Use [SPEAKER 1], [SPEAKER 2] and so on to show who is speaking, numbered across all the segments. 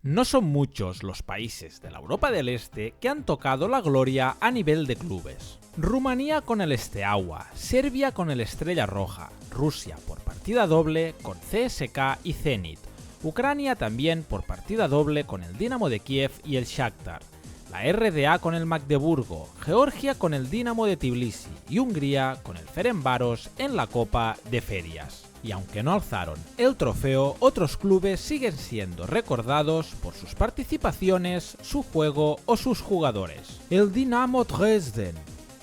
[SPEAKER 1] No son muchos los países de la Europa del Este que han tocado la gloria a nivel de clubes. Rumanía con el Steaua, Serbia con el Estrella Roja, Rusia por partida doble con CSKA y Zenit, Ucrania también por partida doble con el Dinamo de Kiev y el Shakhtar, la RDA con el Magdeburgo, Georgia con el Dinamo de Tbilisi y Hungría con el Ferencváros en la Copa de Ferias. Y aunque no alzaron el trofeo, otros clubes siguen siendo recordados por sus participaciones, su juego o sus jugadores. El Dinamo Dresden,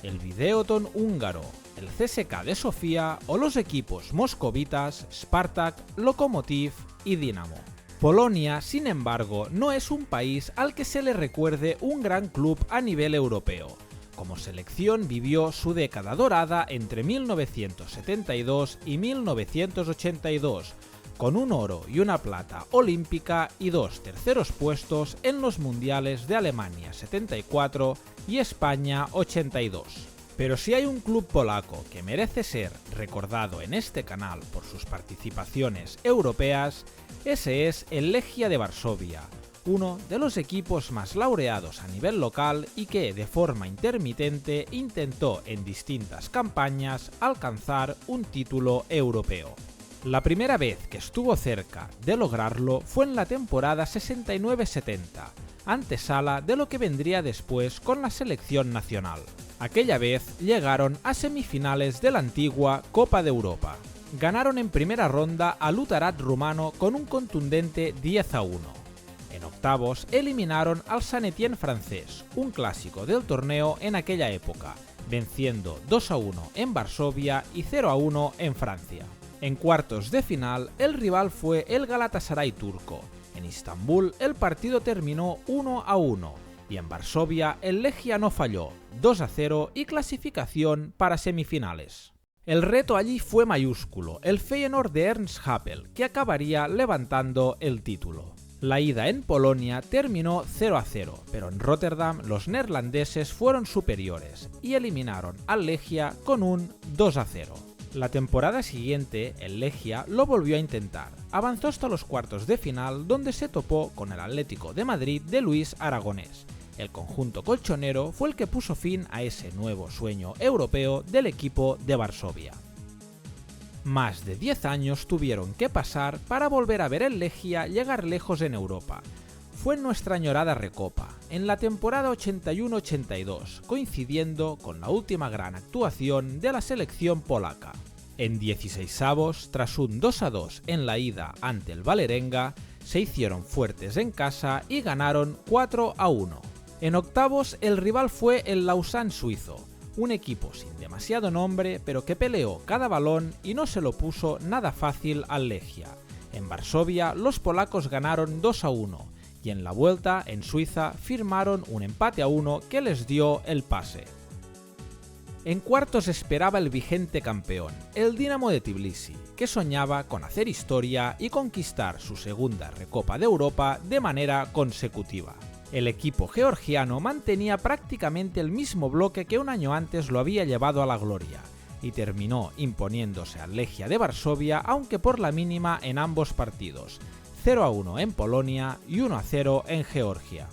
[SPEAKER 1] el Videoton húngaro, el CSKA de Sofía o los equipos moscovitas, Spartak, Lokomotiv y Dinamo. Polonia, sin embargo, no es un país al que se le recuerde un gran club a nivel europeo. Como selección vivió su década dorada entre 1972 y 1982, con un oro y una plata olímpica y 2 terceros puestos en los mundiales de Alemania 74 y España 82. Pero si hay un club polaco que merece ser recordado en este canal por sus participaciones europeas, ese es el Legia de Varsovia, uno de los equipos más laureados a nivel local y que de forma intermitente intentó en distintas campañas alcanzar un título europeo. La primera vez que estuvo cerca de lograrlo fue en la temporada 69-70, antesala de lo que vendría después con la selección nacional. Aquella vez llegaron a semifinales de la antigua Copa de Europa. Ganaron en primera ronda al Lutarat rumano con un contundente 10-1. En octavos eliminaron al Saint-Étienne francés, un clásico del torneo en aquella época, venciendo 2-1 en Varsovia y 0-1 en Francia. En cuartos de final el rival fue el Galatasaray turco. En Istambul el partido terminó 1-1 y en Varsovia el Legia no falló, 2-0 y clasificación para semifinales. El reto allí fue mayúsculo, el Feyenoord de Ernst Happel, que acabaría levantando el título. La ida en Polonia terminó 0-0, pero en Rotterdam los neerlandeses fueron superiores y eliminaron al Legia con un 2-0. La temporada siguiente, el Legia lo volvió a intentar. Avanzó hasta los cuartos de final, donde se topó con el Atlético de Madrid de Luis Aragonés. El conjunto colchonero fue el que puso fin a ese nuevo sueño europeo del equipo de Varsovia. Más de 10 años tuvieron que pasar para volver a ver el Legia llegar lejos en Europa. Fue en nuestra añorada Recopa, en la temporada 81-82, coincidiendo con la última gran actuación de la selección polaca. En 16avos, tras un 2-2 en la ida ante el Vålerenga, se hicieron fuertes en casa y ganaron 4-1. En octavos el rival fue el Lausanne suizo, un equipo sin demasiado nombre pero que peleó cada balón y no se lo puso nada fácil al Legia. En Varsovia los polacos ganaron 2-1 y en la vuelta en Suiza firmaron un empate a 1 que les dio el pase. En cuartos esperaba el vigente campeón, el Dinamo de Tbilisi, que soñaba con hacer historia y conquistar su segunda Recopa de Europa de manera consecutiva. El equipo georgiano mantenía prácticamente el mismo bloque que un año antes lo había llevado a la gloria, y terminó imponiéndose al Legia de Varsovia, aunque por la mínima en ambos partidos, 0-1 en Polonia y 1-0 en Georgia.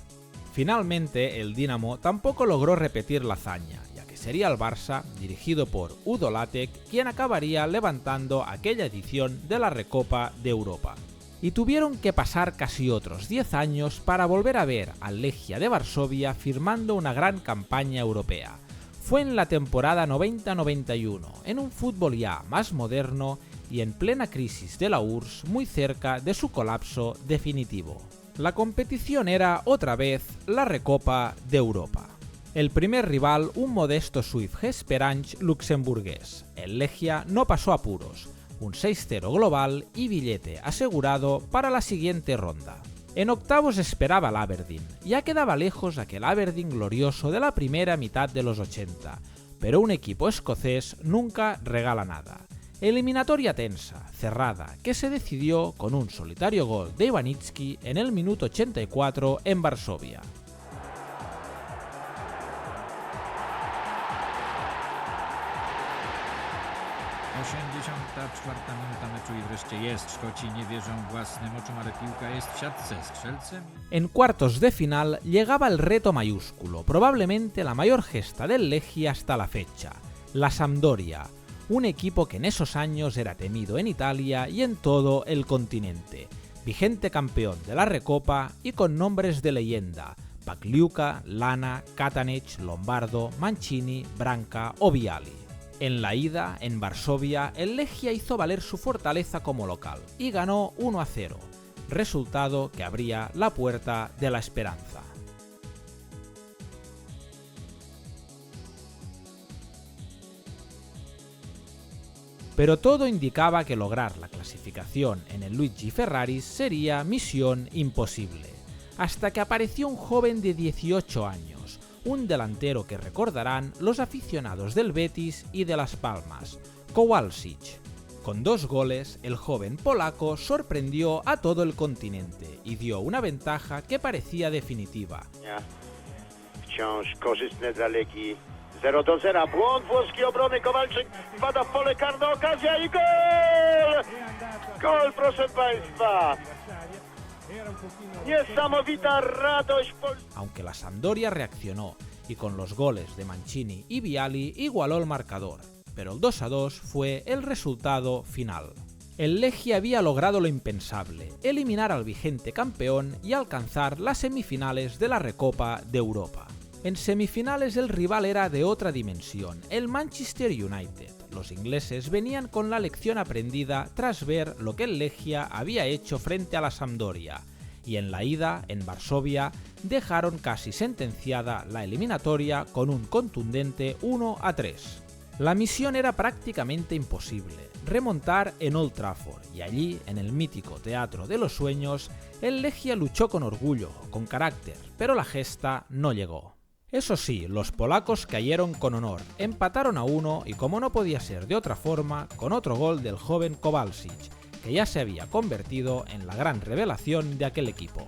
[SPEAKER 1] Finalmente, el Dinamo tampoco logró repetir la hazaña, ya que sería el Barça, dirigido por Udo Lattek, quien acabaría levantando aquella edición de la Recopa de Europa. Y tuvieron que pasar casi otros 10 años para volver a ver al Legia de Varsovia firmando una gran campaña europea. Fue en la temporada 90-91, en un fútbol ya más moderno y en plena crisis de la URSS, muy cerca de su colapso definitivo. La competición era, otra vez, la Recopa de Europa. El primer rival, un modesto Swift Esperance luxemburgués. El Legia no pasó apuros, un 6-0 global y billete asegurado para la siguiente ronda. En octavos esperaba el Aberdeen, ya quedaba lejos aquel Aberdeen glorioso de la primera mitad de los 80, pero un equipo escocés nunca regala nada. Eliminatoria tensa, cerrada, que se decidió con un solitario gol de Ivanitsky en el minuto 84 en Varsovia.
[SPEAKER 2] 84 minuta meczu i wreszcie jest. Szkoci nie wierzą własnym oczom, ale piłka jest w siatce. Strzelcem.
[SPEAKER 1] En cuartos de final llegaba el reto mayúsculo, probablemente la mayor gesta del Legia hasta la fecha, la Sampdoria, un equipo que en esos años era temido en Italia y en todo el continente, vigente campeón de la Recopa y con nombres de leyenda: Pagliuca, Lana, Katanec, Lombardo, Mancini, Branca o Vialli. En la ida, en Varsovia, el Legia hizo valer su fortaleza como local y ganó 1-0, resultado que abría la puerta de la esperanza. Pero todo indicaba que lograr la clasificación en el Luigi Ferraris sería misión imposible, hasta que apareció un joven de 18 años, un delantero que recordarán los aficionados del Betis y de Las Palmas, Kowalczyk. Con 2 goles, el joven polaco sorprendió a todo el continente y dio una ventaja que parecía definitiva.
[SPEAKER 3] Wciąż korzystne dla Legii. 0-0, błąd włoskiej obrony, Kowalczyk wpada w pole karne, okazja i gol! Gol, proszę Państwa! Niesamowita radość.
[SPEAKER 1] Aunque la Sampdoria reaccionó y con los goles de Mancini y Vialli igualó el marcador, pero el 2-2 fue el resultado final. El Legia había logrado lo impensable, eliminar al vigente campeón y alcanzar las semifinales de la Recopa de Europa. En semifinales el rival era de otra dimensión, el Manchester United. Los ingleses venían con la lección aprendida tras ver lo que el Legia había hecho frente a la Sampdoria, y en la ida, en Varsovia, dejaron casi sentenciada la eliminatoria con un contundente 1-3. La misión era prácticamente imposible, remontar en Old Trafford, y allí, en el mítico Teatro de los Sueños, el Legia luchó con orgullo, con carácter, pero la gesta no llegó. Eso sí, los polacos cayeron con honor, empataron a 1 y, como no podía ser de otra forma, con otro gol del joven Kowalczyk, que ya se había convertido en la gran revelación de aquel equipo.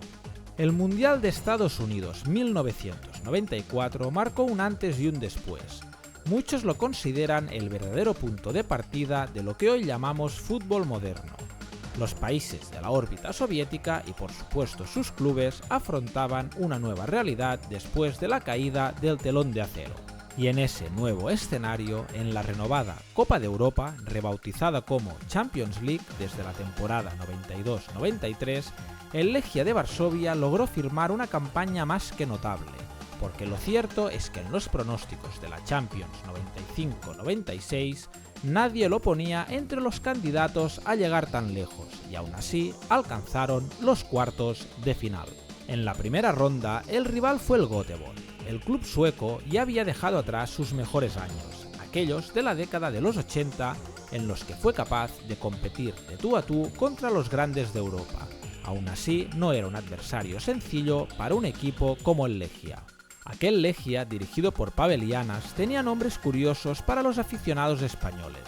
[SPEAKER 1] El Mundial de Estados Unidos 1994 marcó un antes y un después. Muchos lo consideran el verdadero punto de partida de lo que hoy llamamos fútbol moderno. Los países de la órbita soviética y por supuesto sus clubes afrontaban una nueva realidad después de la caída del telón de acero. Y en ese nuevo escenario, en la renovada Copa de Europa, rebautizada como Champions League desde la temporada 92-93, el Legia de Varsovia logró firmar una campaña más que notable, porque lo cierto es que en los pronósticos de la Champions 95-96 nadie lo ponía entre los candidatos a llegar tan lejos, y aún así alcanzaron los cuartos de final. En la primera ronda, el rival fue el Göteborg. El club sueco ya había dejado atrás sus mejores años, aquellos de la década de los 80, en los que fue capaz de competir de tú a tú contra los grandes de Europa. Aún así, no era un adversario sencillo para un equipo como el Legia. Aquel Legia, dirigido por Pavel Janas, tenía nombres curiosos para los aficionados españoles.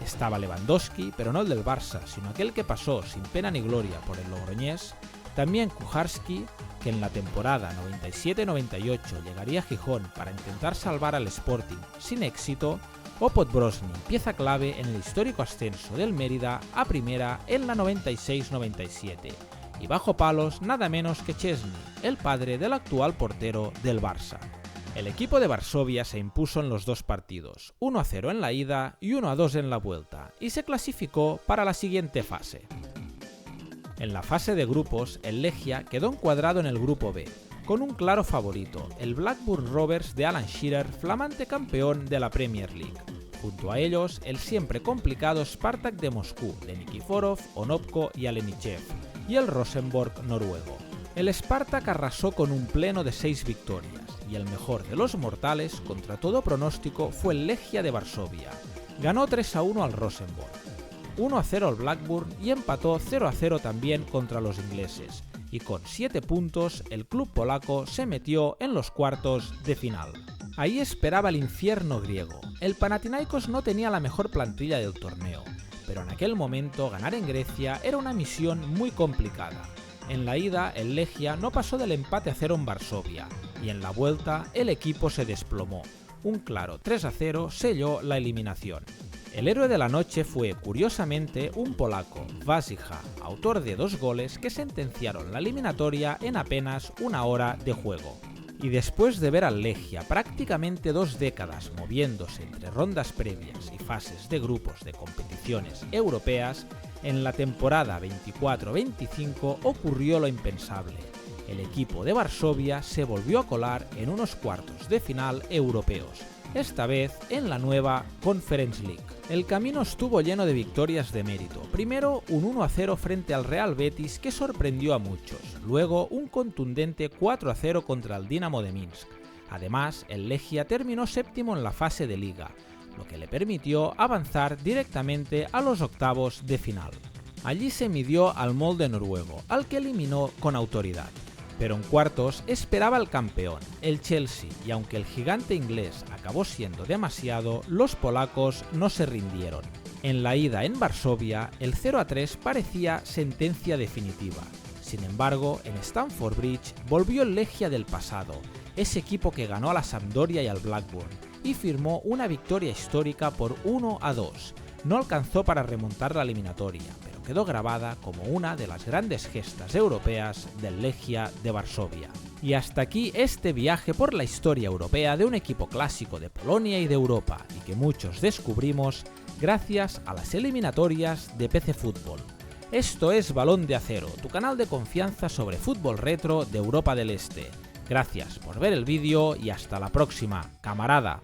[SPEAKER 1] Estaba Lewandowski, pero no el del Barça, sino aquel que pasó sin pena ni gloria por el Logroñés, también Kucharski, que en la temporada 97-98 llegaría a Gijón para intentar salvar al Sporting sin éxito, o Podbrosny, pieza clave en el histórico ascenso del Mérida a primera en la 96-97, y bajo palos nada menos que Szczęsny, el padre del actual portero del Barça. El equipo de Varsovia se impuso en los 2 partidos, 1-0 en la ida y 1-2 en la vuelta, y se clasificó para la siguiente fase. En la fase de grupos, el Legia quedó encuadrado en el grupo B, con un claro favorito, el Blackburn Rovers de Alan Shearer, flamante campeón de la Premier League. Junto a ellos, el siempre complicado Spartak de Moscú, de Nikiforov, Onopko y Alenichev, y el Rosenborg noruego. El Spartak arrasó con un pleno de 6 victorias, y el mejor de los mortales, contra todo pronóstico, fue el Legia de Varsovia. Ganó 3-1 al Rosenborg, 1-0 al Blackburn y empató 0-0 también contra los ingleses, y con 7 puntos el club polaco se metió en los cuartos de final. Ahí esperaba el infierno griego. El Panathinaikos no tenía la mejor plantilla del torneo, pero en aquel momento ganar en Grecia era una misión muy complicada. En la ida, el Legia no pasó del empate a 0 en Varsovia, y en la vuelta el equipo se desplomó. Un claro 3-0 selló la eliminación. El héroe de la noche fue, curiosamente, un polaco, Wazycha, autor de 2 goles que sentenciaron la eliminatoria en apenas 1 hora de juego. Y después de ver al Legia prácticamente 2 décadas moviéndose entre rondas previas y fases de grupos de competiciones europeas, en la temporada 24-25 ocurrió lo impensable. El equipo de Varsovia se volvió a colar en unos cuartos de final europeos, esta vez en la nueva Conference League. El camino estuvo lleno de victorias de mérito. Primero un 1-0 frente al Real Betis que sorprendió a muchos, luego un contundente 4-0 contra el Dinamo de Minsk. Además, el Legia terminó séptimo en la fase de liga, lo que le permitió avanzar directamente a los octavos de final. Allí se midió al Molde noruego, al que eliminó con autoridad. Pero en cuartos esperaba al campeón, el Chelsea, y aunque el gigante inglés acabó siendo demasiado, los polacos no se rindieron. En la ida en Varsovia, el 0-3 parecía sentencia definitiva. Sin embargo, en Stamford Bridge volvió el Legia del pasado, ese equipo que ganó a la Sampdoria y al Blackburn, y firmó una victoria histórica por 1-2. No alcanzó para remontar la eliminatoria, pero quedó grabada como una de las grandes gestas europeas del Legia de Varsovia. Y hasta aquí este viaje por la historia europea de un equipo clásico de Polonia y de Europa, y que muchos descubrimos gracias a las eliminatorias de PC Fútbol. Esto es Balón de Acero, tu canal de confianza sobre fútbol retro de Europa del Este. Gracias por ver el vídeo y hasta la próxima, camarada.